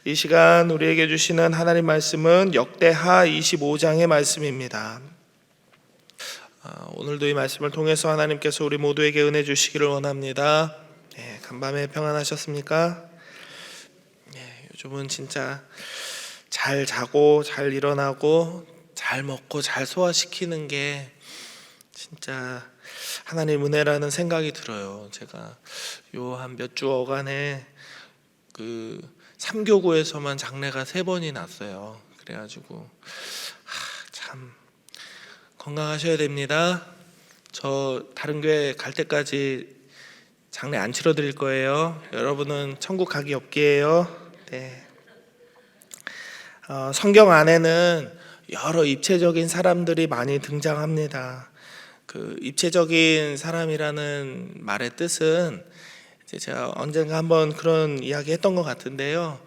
이 시간 우리에게 주시는 하나님 말씀은 역대하 25장의 말씀입니다. 오늘도 이 말씀을 통해서 하나님께서 우리 모두에게 은혜 주시기를 원합니다. 간밤에 평안하셨습니까? 요즘은 진짜 잘 자고 잘 일어나고 잘 먹고 잘 소화시키는 게 진짜 하나님 은혜라는 생각이 들어요. 제가 요 한 몇 주 어간에 그 삼교구에서만 장례가 3번이 났어요. 그래가지고 참 건강하셔야 됩니다. 저 다른 교회 갈 때까지 장례 안 치러 드릴 거예요. 여러분은 천국 가기 없기에요. 네. 성경 안에는 여러 입체적인 사람들이 많이 등장합니다. 그 입체적인 사람이라는 말의 뜻은 제가 언젠가 한번 그런 이야기 했던 것 같은데요.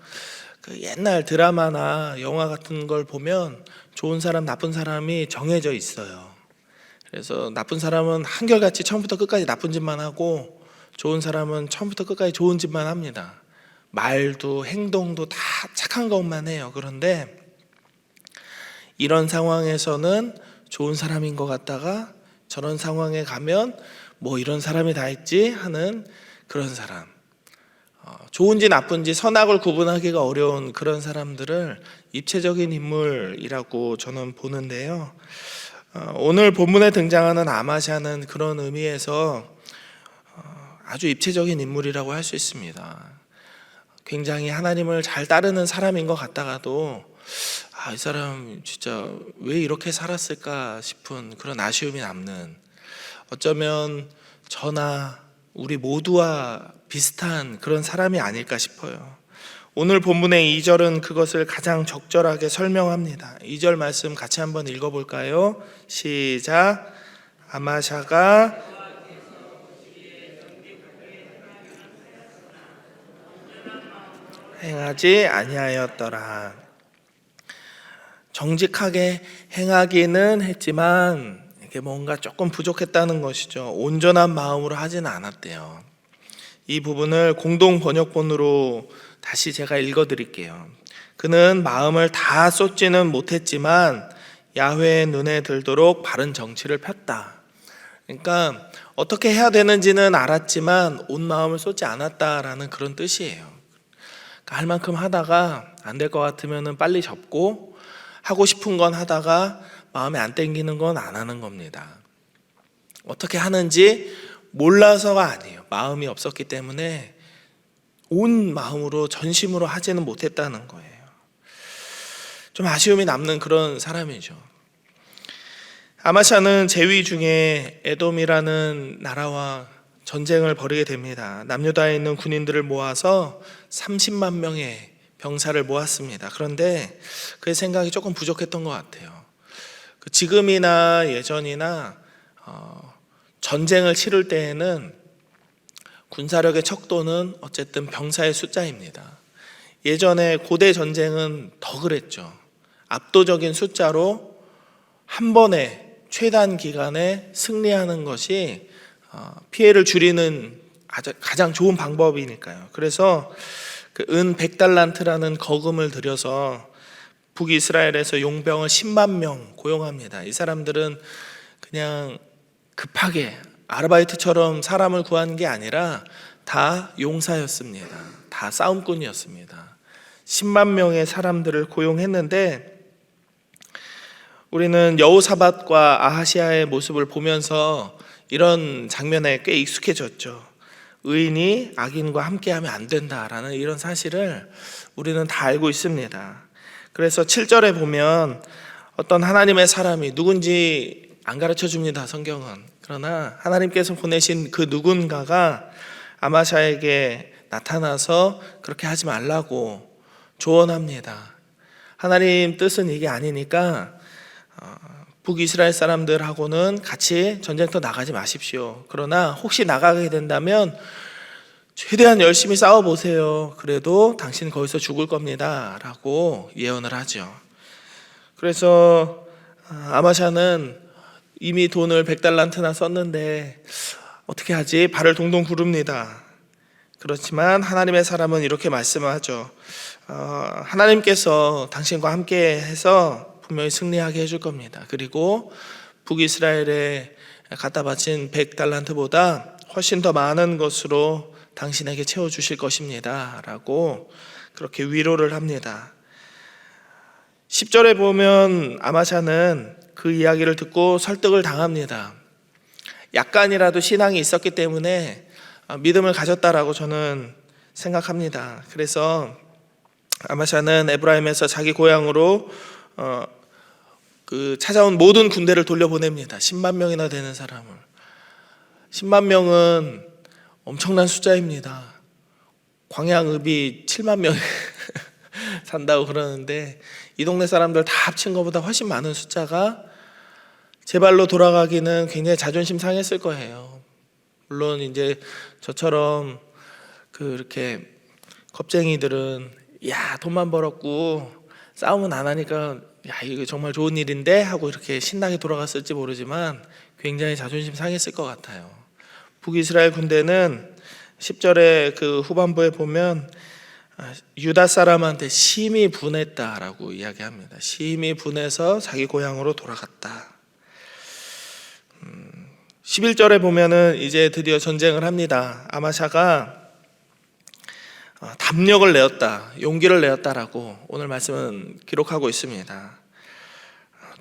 그 옛날 드라마나 영화 같은 걸 보면 좋은 사람, 나쁜 사람이 정해져 있어요. 그래서 나쁜 사람은 한결같이 처음부터 끝까지 나쁜 짓만 하고 좋은 사람은 처음부터 끝까지 좋은 짓만 합니다. 말도 행동도 다 착한 것만 해요. 그런데 이런 상황에서는 좋은 사람인 것 같다가 저런 상황에 가면 뭐 이런 사람이 다 있지 하는 그런 사람, 좋은지 나쁜지 선악을 구분하기가 어려운 그런 사람들을 입체적인 인물이라고 저는 보는데요. 오늘 본문에 등장하는 아마샤는 그런 의미에서 아주 입체적인 인물이라고 할 수 있습니다. 굉장히 하나님을 잘 따르는 사람인 것 같다가도 이 사람 진짜 왜 이렇게 살았을까 싶은 그런 아쉬움이 남는, 어쩌면 저나 우리 모두와 비슷한 그런 사람이 아닐까 싶어요. 오늘 본문의 2절은 그것을 가장 적절하게 설명합니다. 2절 말씀 같이 한번 읽어볼까요? 시작. 아마샤가 행하지 아니하였더라. 정직하게 행하기는 했지만 이게 뭔가 조금 부족했다는 것이죠. 온전한 마음으로 하지는 않았대요. 이 부분을 공동 번역본으로 다시 제가 읽어드릴게요. 그는 마음을 다 쏟지는 못했지만 야훼의 눈에 들도록 바른 정치를 폈다. 그러니까 어떻게 해야 되는지는 알았지만 온 마음을 쏟지 않았다라는 그런 뜻이에요. 그러니까 할 만큼 하다가 안 될 것 같으면 빨리 접고, 하고 싶은 건 하다가 마음에 안 땡기는 건 안 하는 겁니다. 어떻게 하는지 몰라서가 아니에요. 마음이 없었기 때문에 온 마음으로 전심으로 하지는 못했다는 거예요. 좀 아쉬움이 남는 그런 사람이죠. 아마샤는 제위 중에 에돔이라는 나라와 전쟁을 벌이게 됩니다. 남유다에 있는 군인들을 모아서 30만 명의 병사를 모았습니다. 그런데 그의 생각이 조금 부족했던 것 같아요. 지금이나 예전이나 전쟁을 치를 때에는 군사력의 척도는 어쨌든 병사의 숫자입니다. 예전에 고대 전쟁은 더 그랬죠. 압도적인 숫자로 한 번에 최단 기간에 승리하는 것이 피해를 줄이는 가장 좋은 방법이니까요. 그래서 그 은 100달란트라는 거금을 들여서 북이스라엘에서 용병을 10만 명 고용합니다. 이 사람들은 그냥 급하게 아르바이트처럼 사람을 구한 게 아니라 다 용사였습니다. 다 싸움꾼이었습니다. 10만 명의 사람들을 고용했는데, 우리는 여호사밧과 아하시아의 모습을 보면서 이런 장면에 꽤 익숙해졌죠. 의인이 악인과 함께하면 안 된다라는 이런 사실을 우리는 다 알고 있습니다. 그래서 7절에 보면 어떤 하나님의 사람이 누군지 안 가르쳐 줍니다, 성경은. 그러나 하나님께서 보내신 그 누군가가 아마샤에게 나타나서 그렇게 하지 말라고 조언합니다. 하나님 뜻은 이게 아니니까 북이스라엘 사람들하고는 같이 전쟁터 나가지 마십시오. 그러나 혹시 나가게 된다면 최대한 열심히 싸워보세요. 그래도 당신 거기서 죽을 겁니다 라고 예언을 하죠. 그래서 아마샤는 이미 돈을 100달란트나 썼는데 어떻게 하지? 발을 동동 구릅니다. 그렇지만 하나님의 사람은 이렇게 말씀하죠. 하나님께서 당신과 함께 해서 분명히 승리하게 해줄 겁니다. 그리고 북이스라엘에 갖다 바친 100달란트보다 훨씬 더 많은 것으로 당신에게 채워주실 것입니다 라고 그렇게 위로를 합니다. 10절에 보면 아마샤는 그 이야기를 듣고 설득을 당합니다. 약간이라도 신앙이 있었기 때문에 믿음을 가졌다라고 저는 생각합니다. 그래서 아마샤는 에브라임에서 자기 고향으로 찾아온 모든 군대를 돌려보냅니다. 10만 명이나 되는 사람을. 10만 명은 엄청난 숫자입니다. 광양읍이 7만 명이 산다고 그러는데 이 동네 사람들 다 합친 것보다 훨씬 많은 숫자가 제 발로 돌아가기는 굉장히 자존심 상했을 거예요. 물론 이제 저처럼 그렇게 겁쟁이들은 야 돈만 벌었고 싸움은 안 하니까 야 이거 정말 좋은 일인데 하고 이렇게 신나게 돌아갔을지 모르지만 굉장히 자존심 상했을 것 같아요. 북이스라엘 군대는 10절의 그 후반부에 보면 유다 사람한테 심히 분했다라고 이야기합니다. 심히 분해서 자기 고향으로 돌아갔다. 11절에 보면은 이제 드디어 전쟁을 합니다. 아마샤가 담력을 내었다, 용기를 내었다라고 오늘 말씀은 기록하고 있습니다.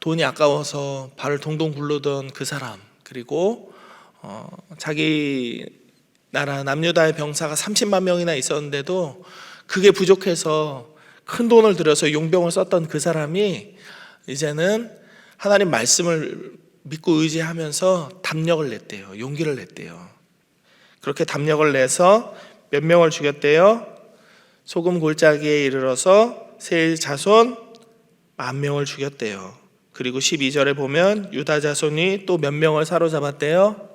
돈이 아까워서 발을 동동 굴르던 그 사람, 그리고 자기 나라 남유다의 병사가 30만 명이나 있었는데도 그게 부족해서 큰 돈을 들여서 용병을 썼던 그 사람이 이제는 하나님 말씀을 믿고 의지하면서 담력을 냈대요. 용기를 냈대요. 그렇게 담력을 내서 몇 명을 죽였대요? 소금 골짜기에 이르러서 세일 자손 10,000명을 죽였대요. 그리고 12절에 보면 유다 자손이 또 몇 명을 사로잡았대요?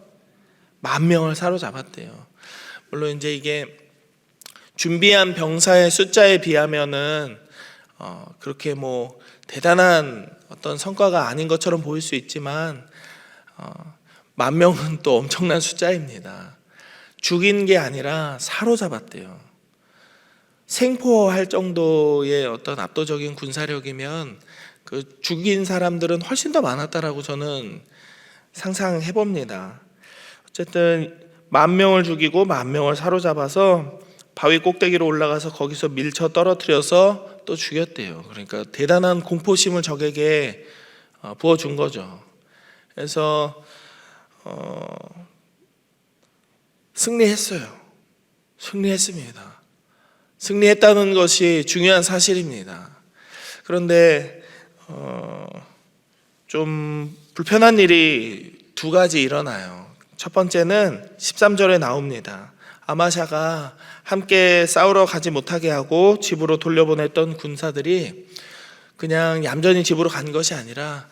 10,000명을 사로잡았대요. 물론 이제 이게 준비한 병사의 숫자에 비하면은 그렇게 뭐 대단한 어떤 성과가 아닌 것처럼 보일 수 있지만 10,000명은 또 엄청난 숫자입니다. 죽인 게 아니라 사로잡았대요. 생포할 정도의 어떤 압도적인 군사력이면 그 죽인 사람들은 훨씬 더 많았다라고 저는 상상해 봅니다. 어쨌든 10,000명을 죽이고 10,000명을 사로잡아서 바위 꼭대기로 올라가서 거기서 밀쳐 떨어뜨려서 또 죽였대요. 그러니까 대단한 공포심을 적에게 부어준 거죠. 그래서 승리했어요. 승리했습니다. 승리했다는 것이 중요한 사실입니다. 그런데 좀 불편한 일이 두 가지 일어나요. 첫 번째는 13절에 나옵니다. 아마샤가 함께 싸우러 가지 못하게 하고 집으로 돌려보냈던 군사들이 그냥 얌전히 집으로 간 것이 아니라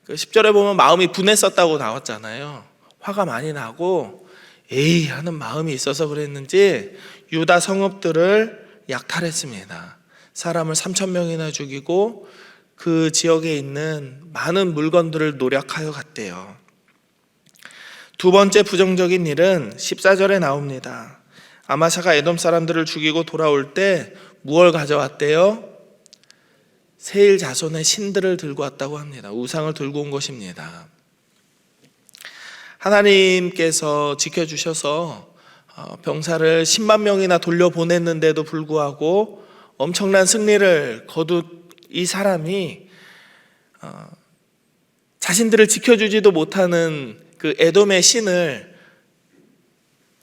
그 10절에 보면 마음이 분했었다고 나왔잖아요. 화가 많이 나고 에이 하는 마음이 있어서 그랬는지 유다 성읍들을 약탈했습니다. 사람을 3,000명이나 죽이고 그 지역에 있는 많은 물건들을 노략하여 갔대요. 두 번째 부정적인 일은 14절에 나옵니다. 아마샤가 에돔 사람들을 죽이고 돌아올 때 무엇을 가져왔대요? 세일 자손의 신들을 들고 왔다고 합니다. 우상을 들고 온 것입니다. 하나님께서 지켜주셔서 병사를 10만 명이나 돌려보냈는데도 불구하고 엄청난 승리를 거둔 이 사람이 자신들을 지켜주지도 못하는 그 에돔의 신을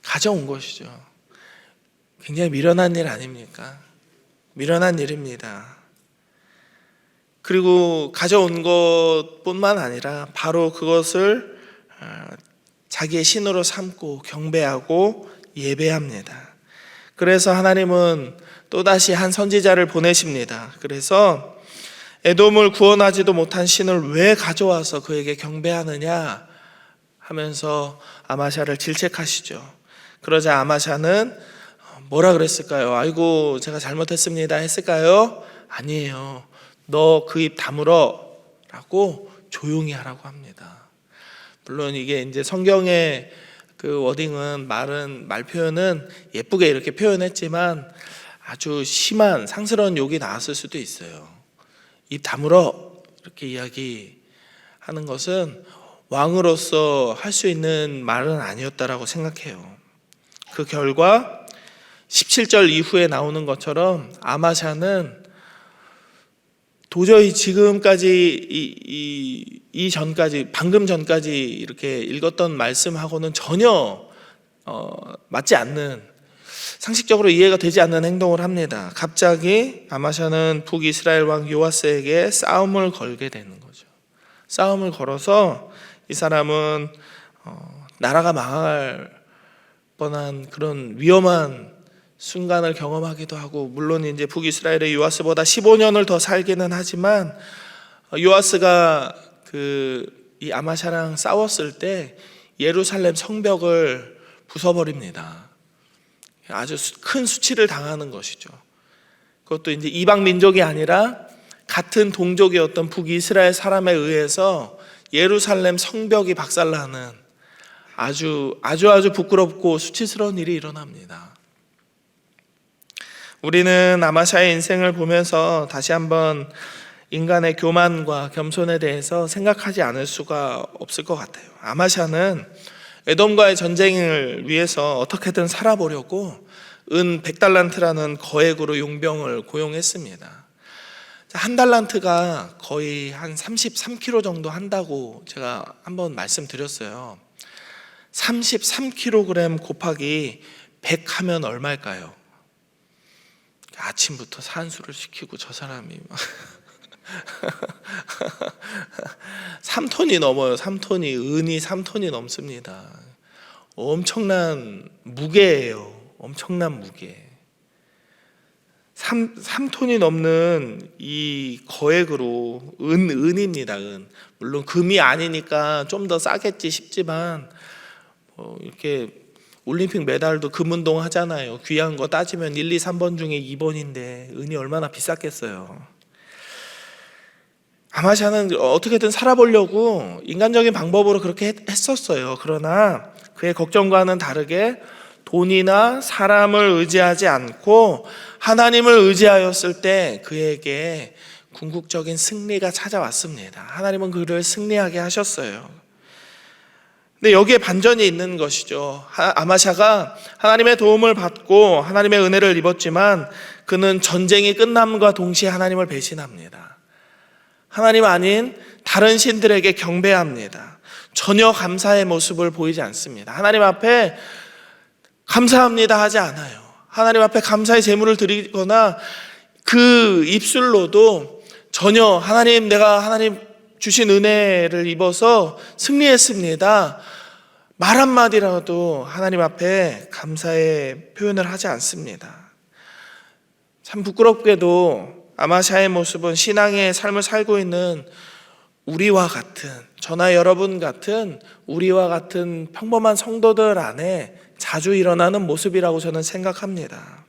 가져온 것이죠. 굉장히 미련한 일 아닙니까? 미련한 일입니다. 그리고 가져온 것뿐만 아니라 바로 그것을 자기의 신으로 삼고 경배하고 예배합니다. 그래서 하나님은 또다시 한 선지자를 보내십니다. 그래서 에돔을 구원하지도 못한 신을 왜 가져와서 그에게 경배하느냐 하면서 아마샤를 질책하시죠. 그러자 아마샤는 뭐라 그랬을까요? 아이고 제가 잘못했습니다 했을까요? 아니에요. 너 그 입 다물어 라고 조용히 하라고 합니다. 물론 이게 이제 성경의 그 그 워딩은 말 표현은 예쁘게 이렇게 표현했지만 아주 심한 상스러운 욕이 나왔을 수도 있어요. 입 다물어 이렇게 이야기하는 것은 왕으로서 할 수 있는 말은 아니었다라고 생각해요. 그 결과 17절 이후에 나오는 것처럼 아마샤는 도저히 지금까지 방금 전까지 이렇게 읽었던 말씀하고는 전혀 맞지 않는, 상식적으로 이해가 되지 않는 행동을 합니다. 갑자기 아마샤는 북이스라엘 왕 요아스에게 싸움을 걸게 되는 거죠. 싸움을 걸어서 이 사람은 나라가 망할 뻔한 그런 위험한 순간을 경험하기도 하고, 물론 이제 북이스라엘의 요아스보다 15년을 더 살기는 하지만 요아스가 이 아마샤랑 싸웠을 때 예루살렘 성벽을 부숴버립니다. 아주 큰 수치를 당하는 것이죠. 그것도 이제 이방 민족이 아니라 같은 동족이었던 북이스라엘 사람에 의해서 예루살렘 성벽이 박살나는 아주 부끄럽고 수치스러운 일이 일어납니다. 우리는 아마샤의 인생을 보면서 다시 한번 인간의 교만과 겸손에 대해서 생각하지 않을 수가 없을 것 같아요. 아마샤는 에돔과의 전쟁을 위해서 어떻게든 살아보려고 은 100달란트라는 거액으로 용병을 고용했습니다. 한 달란트가 거의 한 33kg 정도 한다고 제가 한번 말씀드렸어요. 33kg 곱하기 100 하면 얼마일까요? 아침부터 산수를 시키고 저 사람이 3톤이 넘어요. 3톤이, 은이 3톤이 넘습니다. 엄청난 무게예요. 엄청난 무게. 3톤이 넘는 이 거액으로 은입니다. 은. 물론 금이 아니니까 좀 더 싸겠지 싶지만 이렇게 올림픽 메달도 금 운동 하잖아요. 귀한 거 따지면 1, 2, 3번 중에 2번인데 은이 얼마나 비쌌겠어요. 아마샤는 어떻게든 살아보려고 인간적인 방법으로 그렇게 했었어요. 그러나 그의 걱정과는 다르게 돈이나 사람을 의지하지 않고 하나님을 의지하였을 때 그에게 궁극적인 승리가 찾아왔습니다. 하나님은 그를 승리하게 하셨어요. 근데 여기에 반전이 있는 것이죠. 아마샤가 하나님의 도움을 받고 하나님의 은혜를 입었지만 그는 전쟁이 끝남과 동시에 하나님을 배신합니다. 하나님 아닌 다른 신들에게 경배합니다. 전혀 감사의 모습을 보이지 않습니다. 하나님 앞에 감사합니다 하지 않아요. 하나님 앞에 감사의 제물을 드리거나 그 입술로도 전혀 하나님, 내가 하나님 주신 은혜를 입어서 승리했습니다, 말 한마디라도 하나님 앞에 감사의 표현을 하지 않습니다. 참 부끄럽게도 아마샤의 모습은 신앙의 삶을 살고 있는 우리와 같은, 저나 여러분 같은 우리와 같은 평범한 성도들 안에 자주 일어나는 모습이라고 저는 생각합니다.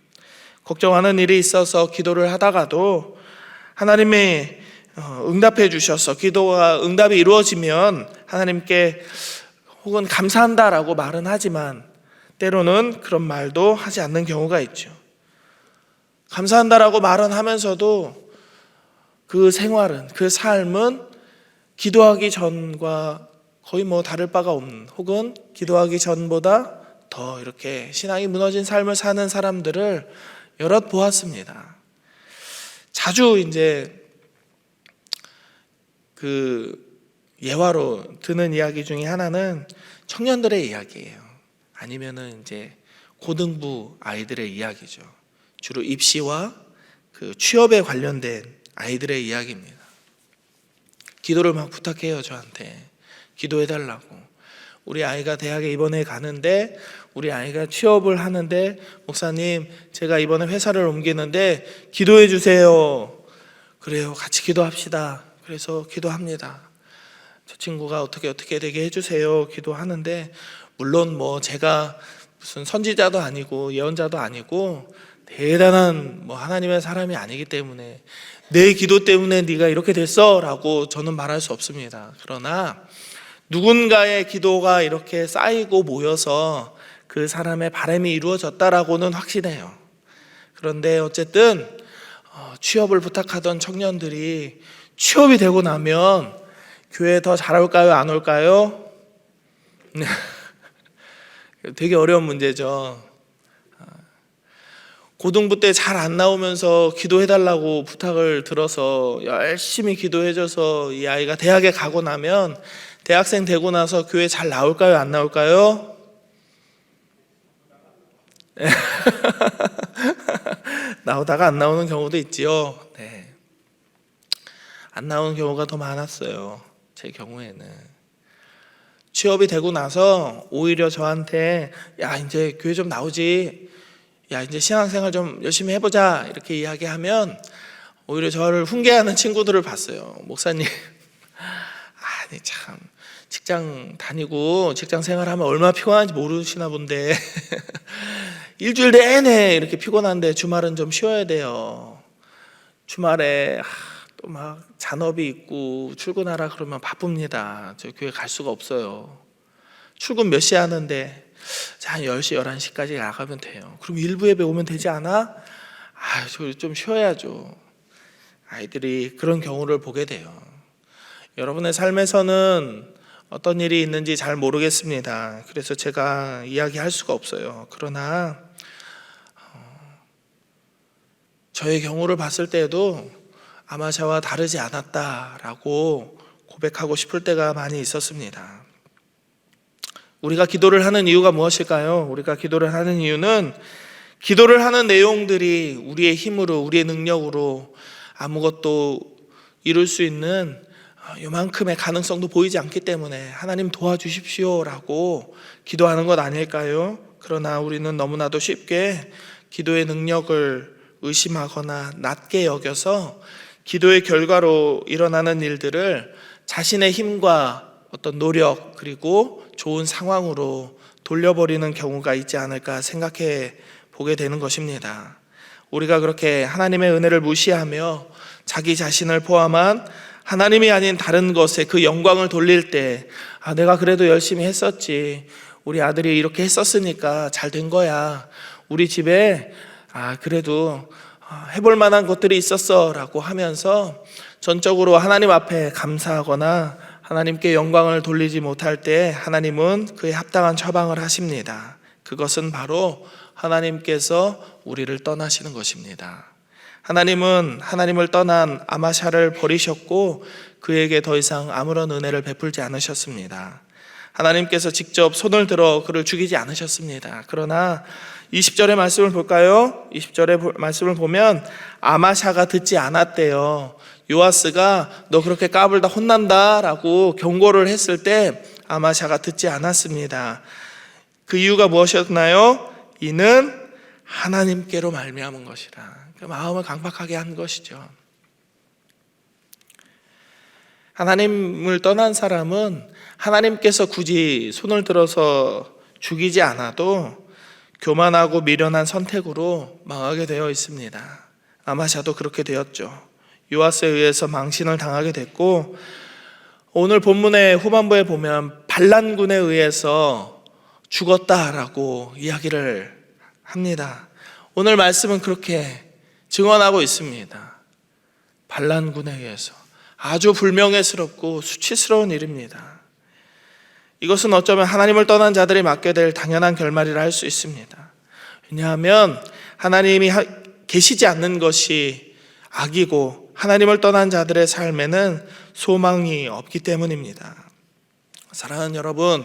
걱정하는 일이 있어서 기도를 하다가도 하나님이 응답해 주셔서 기도가 응답이 이루어지면 하나님께 혹은 감사한다라고 말은 하지만 때로는 그런 말도 하지 않는 경우가 있죠. 감사한다라고 말은 하면서도 그 생활은, 그 삶은 기도하기 전과 거의 다를 바가 없는, 혹은 기도하기 전보다 더 이렇게 신앙이 무너진 삶을 사는 사람들을 여럿 보았습니다. 자주 이제 그 예화로 드는 이야기 중에 하나는 청년들의 이야기예요. 아니면은 이제 고등부 아이들의 이야기죠. 주로 입시와 그 취업에 관련된 아이들의 이야기입니다. 기도를 막 부탁해요. 저한테 기도해달라고. 우리 아이가 대학에 이번에 가는데, 우리 아이가 취업을 하는데, 목사님 제가 이번에 회사를 옮기는데 기도해 주세요. 그래요, 같이 기도합시다. 그래서 기도합니다. 저 친구가 어떻게 되게 해주세요. 기도하는데, 물론 제가 무슨 선지자도 아니고 예언자도 아니고 대단한 하나님의 사람이 아니기 때문에 내 기도 때문에 네가 이렇게 됐어 라고 저는 말할 수 없습니다. 그러나 누군가의 기도가 이렇게 쌓이고 모여서 그 사람의 바람이 이루어졌다라고는 확신해요. 그런데 어쨌든 취업을 부탁하던 청년들이 취업이 되고 나면 교회에 더 잘 올까요? 안 올까요? 되게 어려운 문제죠. 고등부 때 잘 안 나오면서 기도해달라고 부탁을 들어서 열심히 기도해줘서 이 아이가 대학에 가고 나면 대학생 되고 나서 교회 잘 나올까요? 안 나올까요? 나오다가 안 나오는 경우도 있지요. 네. 안 나오는 경우가 더 많았어요. 제 경우에는. 취업이 되고 나서 오히려 저한테 야 이제 교회 좀 나오지, 야 이제 신앙생활 좀 열심히 해보자 이렇게 이야기하면 오히려 저를 훈계하는 친구들을 봤어요. 목사님 아니 참 직장 다니고 직장 생활하면 얼마나 피곤한지 모르시나 본데 일주일 내내 이렇게 피곤한데 주말은 좀 쉬어야 돼요. 주말에 또 막 잔업이 있고 출근하라 그러면 바쁩니다. 저 교회 갈 수가 없어요. 출근 몇 시에 하는데 한 10시, 11시까지 나가면 돼요. 그럼 일부 예배 오면 되지 않아? 저 좀 쉬어야죠. 아이들이 그런 경우를 보게 돼요. 여러분의 삶에서는 어떤 일이 있는지 잘 모르겠습니다. 그래서 제가 이야기할 수가 없어요. 그러나 저의 경우를 봤을 때에도 아마샤와 다르지 않았다라고 고백하고 싶을 때가 많이 있었습니다. 우리가 기도를 하는 이유가 무엇일까요? 우리가 기도를 하는 이유는 기도를 하는 내용들이 우리의 힘으로, 우리의 능력으로 아무것도 이룰 수 있는 요만큼의 가능성도 보이지 않기 때문에 하나님 도와주십시오라고 기도하는 것 아닐까요? 그러나 우리는 너무나도 쉽게 기도의 능력을 의심하거나 낮게 여겨서 기도의 결과로 일어나는 일들을 자신의 힘과 어떤 노력 그리고 좋은 상황으로 돌려버리는 경우가 있지 않을까 생각해 보게 되는 것입니다. 우리가 그렇게 하나님의 은혜를 무시하며 자기 자신을 포함한 하나님이 아닌 다른 것에 그 영광을 돌릴 때 내가 그래도 열심히 했었지, 우리 아들이 이렇게 했었으니까 잘 된 거야, 우리 집에 그래도 해볼 만한 것들이 있었어 라고 하면서 전적으로 하나님 앞에 감사하거나 하나님께 영광을 돌리지 못할 때 하나님은 그에 합당한 처방을 하십니다. 그것은 바로 하나님께서 우리를 떠나시는 것입니다. 하나님은 하나님을 떠난 아마샤를 버리셨고 그에게 더 이상 아무런 은혜를 베풀지 않으셨습니다. 하나님께서 직접 손을 들어 그를 죽이지 않으셨습니다. 그러나 20절의 말씀을 볼까요? 20절의 말씀을 보면 아마샤가 듣지 않았대요. 요아스가 너 그렇게 까불다 혼난다 라고 경고를 했을 때 아마샤가 듣지 않았습니다. 그 이유가 무엇이었나요? 이는 하나님께로 말미암은 것이라. 마음을 강팍하게 한 것이죠. 하나님을 떠난 사람은 하나님께서 굳이 손을 들어서 죽이지 않아도 교만하고 미련한 선택으로 망하게 되어 있습니다. 아마샤도 그렇게 되었죠. 요아스에 의해서 망신을 당하게 됐고, 오늘 본문의 후반부에 보면 반란군에 의해서 죽었다라고 이야기를 합니다. 오늘 말씀은 그렇게 증언하고 있습니다. 반란군에 의해서 아주 불명예스럽고 수치스러운 일입니다. 이것은 어쩌면 하나님을 떠난 자들이 맡게 될 당연한 결말이라 할 수 있습니다. 왜냐하면 하나님이 계시지 않는 것이 악이고 하나님을 떠난 자들의 삶에는 소망이 없기 때문입니다. 사랑하는 여러분,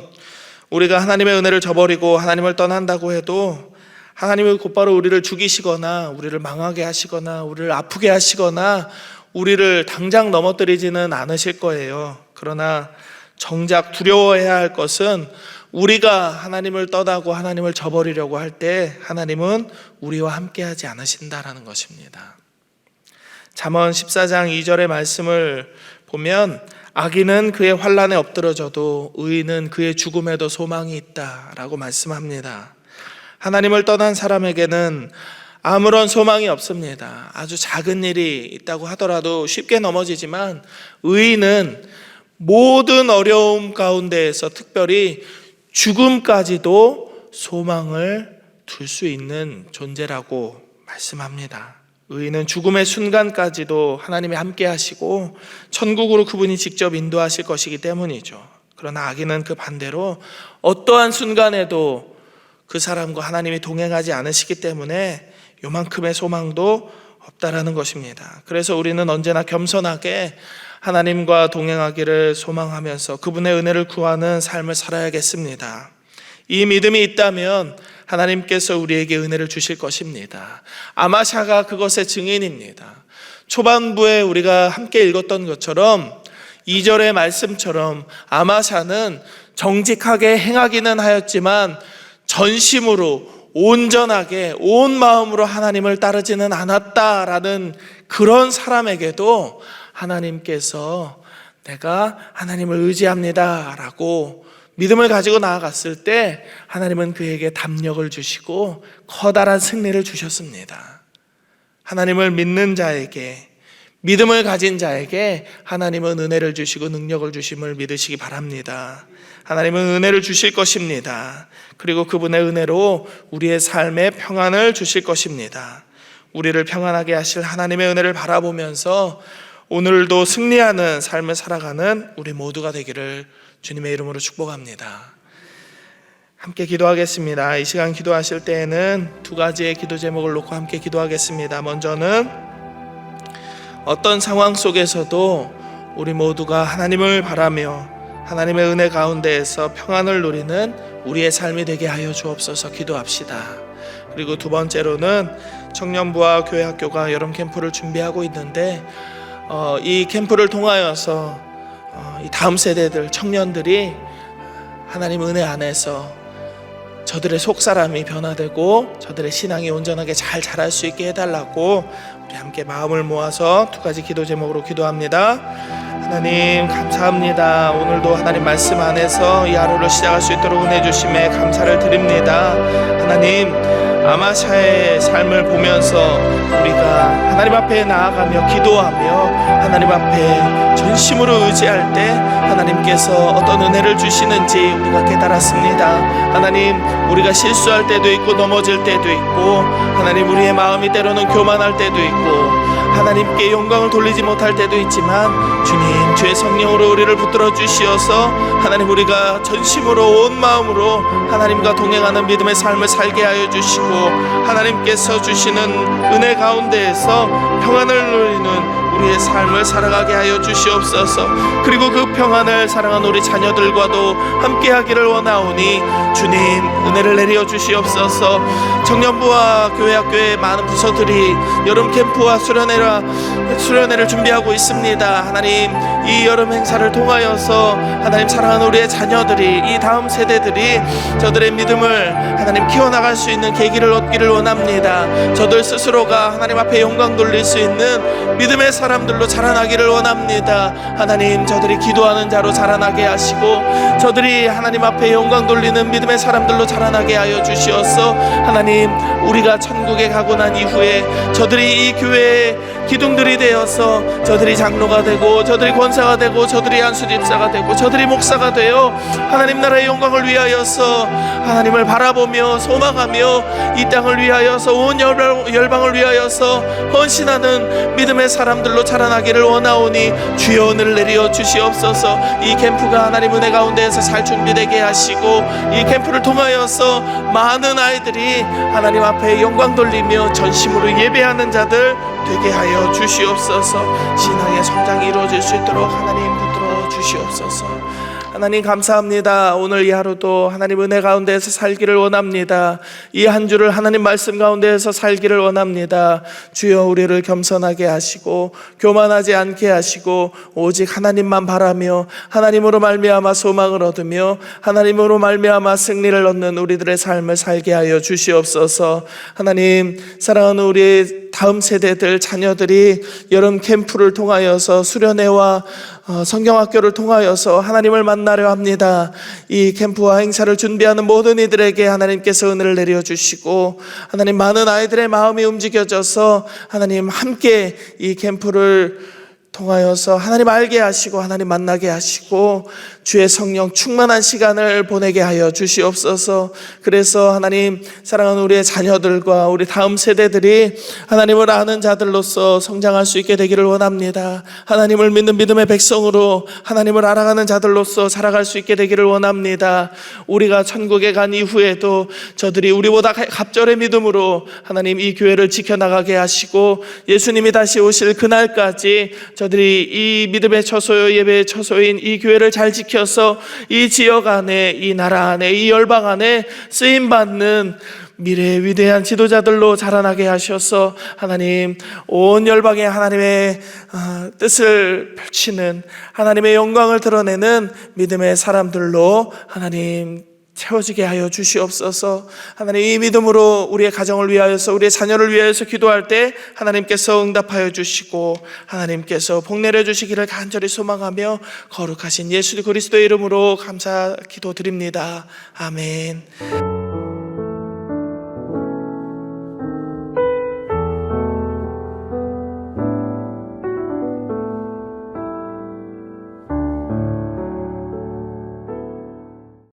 우리가 하나님의 은혜를 저버리고 하나님을 떠난다고 해도 하나님이 곧바로 우리를 죽이시거나 우리를 망하게 하시거나 우리를 아프게 하시거나 우리를 당장 넘어뜨리지는 않으실 거예요. 그러나 정작 두려워해야 할 것은 우리가 하나님을 떠나고 하나님을 저버리려고 할 때 하나님은 우리와 함께하지 않으신다라는 것입니다. 잠언 14장 2절의 말씀을 보면 악인은 그의 환난에 엎드러져도 의인은 그의 죽음에도 소망이 있다라고 말씀합니다. 하나님을 떠난 사람에게는 아무런 소망이 없습니다. 아주 작은 일이 있다고 하더라도 쉽게 넘어지지만 의인은 모든 어려움 가운데에서 특별히 죽음까지도 소망을 둘 수 있는 존재라고 말씀합니다. 의인은 죽음의 순간까지도 하나님이 함께 하시고 천국으로 그분이 직접 인도하실 것이기 때문이죠. 그러나 악인은 그 반대로 어떠한 순간에도 그 사람과 하나님이 동행하지 않으시기 때문에 요만큼의 소망도 없다라는 것입니다. 그래서 우리는 언제나 겸손하게 하나님과 동행하기를 소망하면서 그분의 은혜를 구하는 삶을 살아야겠습니다. 이 믿음이 있다면 하나님께서 우리에게 은혜를 주실 것입니다. 아마샤가 그것의 증인입니다. 초반부에 우리가 함께 읽었던 것처럼 2절의 말씀처럼 아마샤는 정직하게 행하기는 하였지만 전심으로 온전하게 온 마음으로 하나님을 따르지는 않았다라는 그런 사람에게도 하나님께서 내가 하나님을 의지합니다 라고 믿음을 가지고 나아갔을 때 하나님은 그에게 담력을 주시고 커다란 승리를 주셨습니다. 하나님을 믿는 자에게, 믿음을 가진 자에게 하나님은 은혜를 주시고 능력을 주심을 믿으시기 바랍니다. 하나님은 은혜를 주실 것입니다. 그리고 그분의 은혜로 우리의 삶에 평안을 주실 것입니다. 우리를 평안하게 하실 하나님의 은혜를 바라보면서 오늘도 승리하는 삶을 살아가는 우리 모두가 되기를 주님의 이름으로 축복합니다. 함께 기도하겠습니다. 이 시간 기도하실 때에는 두 가지의 기도 제목을 놓고 함께 기도하겠습니다. 먼저는 어떤 상황 속에서도 우리 모두가 하나님을 바라며 하나님의 은혜 가운데에서 평안을 누리는 우리의 삶이 되게 하여 주옵소서 기도합시다. 그리고 두 번째로는 청년부와 교회학교가 여름 캠프를 준비하고 있는데 이 캠프를 통하여서 이 다음 세대들 청년들이 하나님 은혜 안에서 저들의 속사람이 변화되고 저들의 신앙이 온전하게 잘 자랄 수 있게 해달라고 우리 함께 마음을 모아서 두 가지 기도 제목으로 기도합니다. 하나님 감사합니다. 오늘도 하나님 말씀 안에서 이 하루를 시작할 수 있도록 은혜 주심에 감사를 드립니다. 하나님 아마샤의 삶을 보면서 우리가 하나님 앞에 나아가며 기도하며 하나님 앞에 전심으로 의지할 때 하나님께서 어떤 은혜를 주시는지 우리가 깨달았습니다. 하나님 우리가 실수할 때도 있고 넘어질 때도 있고 하나님 우리의 마음이 때로는 교만할 때도 있고 하나님께 영광을 돌리지 못할 때도 있지만 주님 주의 성령으로 우리를 붙들어 주시어서 하나님 우리가 전심으로 온 마음으로 하나님과 동행하는 믿음의 삶을 살게 하여 주시고 하나님께서 주시는 은혜 가운데에서 평안을 누리는 우리의 삶을 살아가게 하여 주시옵소서. 그리고 그 평안을 사랑하는 우리 자녀들과도 함께하기를 원하오니 주님 은혜를 내려 주시옵소서. 청년부와 교회학교의 많은 부서들이 여름 캠프와 수련회를 준비하고 있습니다. 하나님 이 여름 행사를 통하여서 하나님 사랑하는 우리의 자녀들이 이 다음 세대들이 저들의 믿음을 하나님 키워나갈 수 있는 계기를 얻기를 원합니다. 저들 스스로가 하나님 앞에 영광 돌릴 수 있는 믿음의 사람들로 자라나기를 원합니다. 하나님 저들이 기도하는 자로 자라나게 하시고 저들이 하나님 앞에 영광 돌리는 믿음의 사람들로 자라나게 하여 주시어서 하나님 우리가 천국에 가고 난 이후에 저들이 이 교회의 기둥들이 되어서 저들이 장로가 되고 저들이 권사가 되고 저들이 안수집사가 되고 저들이 목사가 되어 하나님 나라의 영광을 위하여서 하나님을 바라보며 소망하며 이 땅을 위하여서 온 열방을 위하여서 헌신하는 믿음의 사람들로 자라나기를 원하오니 주여 은혜를 내려 주시옵소서. 이 캠프가 하나님 은혜 가운데에서 잘 준비되게 하시고 이 캠프를 통하여서 많은 아이들이 하나님 앞에 영광 돌리며 전심으로 예배하는 자들 되게 하여 주시옵소서. 신앙의 성장이 이루어질 수 있도록 하나님 붙들어 주시옵소서. 하나님 감사합니다. 오늘 이 하루도 하나님 은혜 가운데에서 살기를 원합니다. 이 한 주를 하나님 말씀 가운데에서 살기를 원합니다. 주여 우리를 겸손하게 하시고 교만하지 않게 하시고 오직 하나님만 바라며 하나님으로 말미암아 소망을 얻으며 하나님으로 말미암아 승리를 얻는 우리들의 삶을 살게 하여 주시옵소서. 하나님 사랑하는 우리 다음 세대들 자녀들이 여름 캠프를 통하여서 수련회와 성경학교를 통하여서 하나님을 만나려 합니다. 이 캠프와 행사를 준비하는 모든 이들에게 하나님께서 은혜를 내려주시고 하나님 많은 아이들의 마음이 움직여져서 하나님 함께 이 캠프를 통하여서 하나님 알게 하시고 하나님 만나게 하시고 주의 성령 충만한 시간을 보내게 하여 주시옵소서. 그래서 하나님 사랑하는 우리의 자녀들과 우리 다음 세대들이 하나님을 아는 자들로서 성장할 수 있게 되기를 원합니다. 하나님을 믿는 믿음의 백성으로 하나님을 알아가는 자들로서 살아갈 수 있게 되기를 원합니다. 우리가 천국에 간 이후에도 저들이 우리보다 갑절의 믿음으로 하나님 이 교회를 지켜나가게 하시고 예수님이 다시 오실 그날까지 저들이 이 믿음의 처소, 예배의 처소인 이 교회를 잘 지켜서 이 지역 안에, 이 나라 안에, 이 열방 안에 쓰임받는 미래의 위대한 지도자들로 자라나게 하셔서 하나님 온 열방에 하나님의 뜻을 펼치는, 하나님의 영광을 드러내는 믿음의 사람들로 하나님 채워지게 하여 주시옵소서. 하나님 이 믿음으로 우리의 가정을 위하여서 우리의 자녀를 위하여서 기도할 때 하나님께서 응답하여 주시고 하나님께서 복내려 주시기를 간절히 소망하며 거룩하신 예수 그리스도의 이름으로 감사 기도드립니다. 아멘.